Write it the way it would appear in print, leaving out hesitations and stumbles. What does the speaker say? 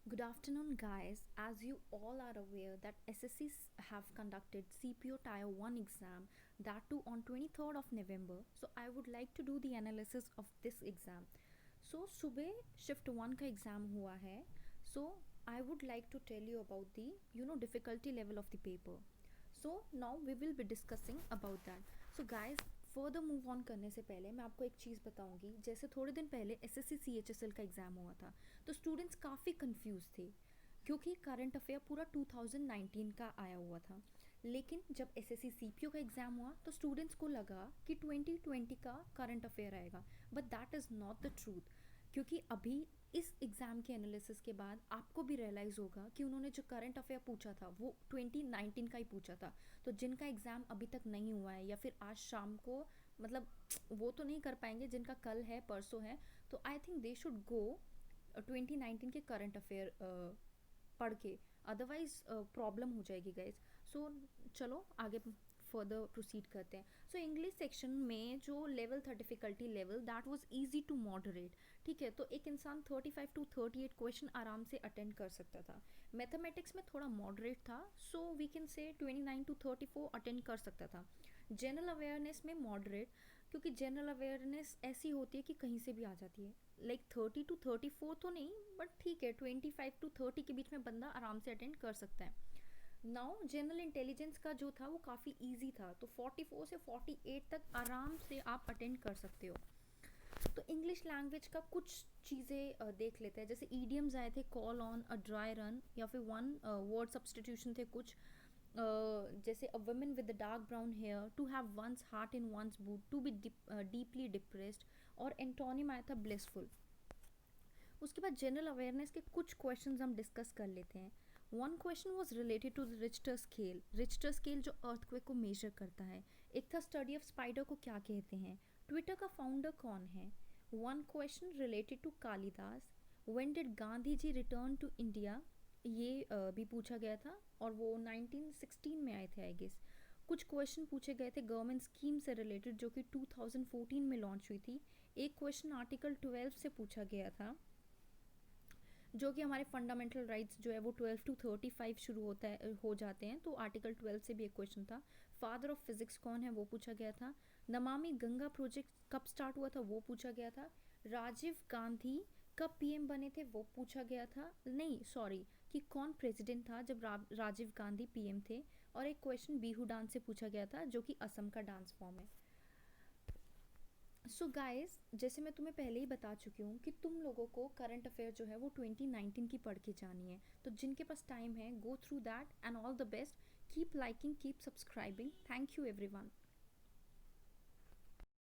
Good afternoon, guys. As you all are aware that SSCs have conducted CPO Tier 1 exam, that too on 23rd of November. So I would like to do the analysis of this exam. So सुबह shift 1 का exam हुआ है. So I would like to tell you about the difficulty level of the paper. So now we will be discussing about that. So guys, further move on करने से पहले मैं आपको एक चीज़ बताऊंगी. जैसे थोड़े दिन पहले SSC CHSL का एग्ज़ाम हुआ था, तो स्टूडेंट्स काफ़ी कंफ्यूज थे क्योंकि करंट अफेयर पूरा 2019 का आया हुआ था. लेकिन जब SSC CPO का एग्ज़ाम हुआ तो स्टूडेंट्स को लगा कि 2020 का करंट अफेयर आएगा, but that is not the truth. क्योंकि अभी इस एग्ज़ाम के एनालिसिस के बाद आपको भी रियलाइज़ होगा कि उन्होंने जो करंट अफेयर पूछा था वो 2019 का ही पूछा था. तो जिनका एग्ज़ाम अभी तक नहीं हुआ है या फिर आज शाम को, मतलब वो तो नहीं कर पाएंगे जिनका कल है परसों है, तो I think they should go 2019 के करंट अफेयर पढ़ के, अदरवाइज प्रॉब्लम हो जाएगी गाइज. सो चलो आगे फर्दर प्रोसीड करते हैं. सो इंग्लिश सेक्शन में जो लेवल था, difficulty level, that was easy to moderate. ठीक है, तो एक इंसान 35 टू 38 क्वेश्चन आराम से अटेंड कर सकता था. मैथमेटिक्स में थोड़ा मॉडरेट था, so we can say 29 to 34 attend कर सकता था. जनरल अवेयरनेस में मॉडरेट, क्योंकि जनरल अवेयरनेस ऐसी होती है कि कहीं से भी आ जाती है. लाइक 30 टू 34 तो नहीं, बट ठीक है 25 टू 30 के बीच में बंदा आराम से अटेंड कर सकता है. नाउ जनरल इंटेलिजेंस का जो था वो काफ़ी इजी था, तो 44 से 48 तक आराम से आप अटेंड कर सकते हो. तो इंग्लिश लैंग्वेज का कुछ चीज़ें देख लेते हैं. जैसे ईडियम्स आए थे, call on, a dry run, या फिर वन वर्ड सब्सटीट्यूशन थे कुछ. जैसे a women with the dark brown hair, to have one's heart in one's boot, to be deeply depressed, और एंटोनिम आया था ब्लिसफुल. उसके बाद जनरल अवेयरनेस के कुछ क्वेश्चंस हम डिस्कस कर लेते हैं. One question was related to Richter scale. Richter scale जो अर्थक्वेक को मेजर करता है. एक था स्टडी ऑफ स्पाइडर को क्या कहते हैं. ट्विटर का फाउंडर कौन है. One question related to Kalidas. When did Gandhi ji return to India, ये भी पूछा गया था, और वो 1916 में आए थे आई गेस. कुछ क्वेश्चन पूछे गए थे गवर्नमेंट स्कीम से रिलेटेड जो कि 2014 में लॉन्च हुई थी. एक क्वेश्चन आर्टिकल 12 से पूछा गया था, जो कि हमारे फंडामेंटल राइट्स जो है वो 12 टू 35 शुरू होता है हो जाते हैं, तो आर्टिकल 12 से भी एक क्वेश्चन था. फादर ऑफ फिजिक्स कौन है वो पूछा गया था. नमामि गंगा प्रोजेक्ट कब स्टार्ट हुआ था वो पूछा गया था. राजीव गांधी कब पीएम बने थे वो पूछा गया था. नहीं सॉरी, कि कौन प्रेसिडेंट था जब राजीव गांधी पीएम थे. और एक क्वेश्चन बिहू डांस से पूछा गया था, जो कि असम का डांस फॉर्म है. सो गाइस, जैसे मैं तुम्हें पहले ही बता चुकी हूँ कि तुम लोगों को करंट अफेयर जो है वो 2019 की पढ़ के जानी है. तो जिनके पास टाइम है, go through that, and all the best. Keep liking, keep subscribing. Thank you everyone.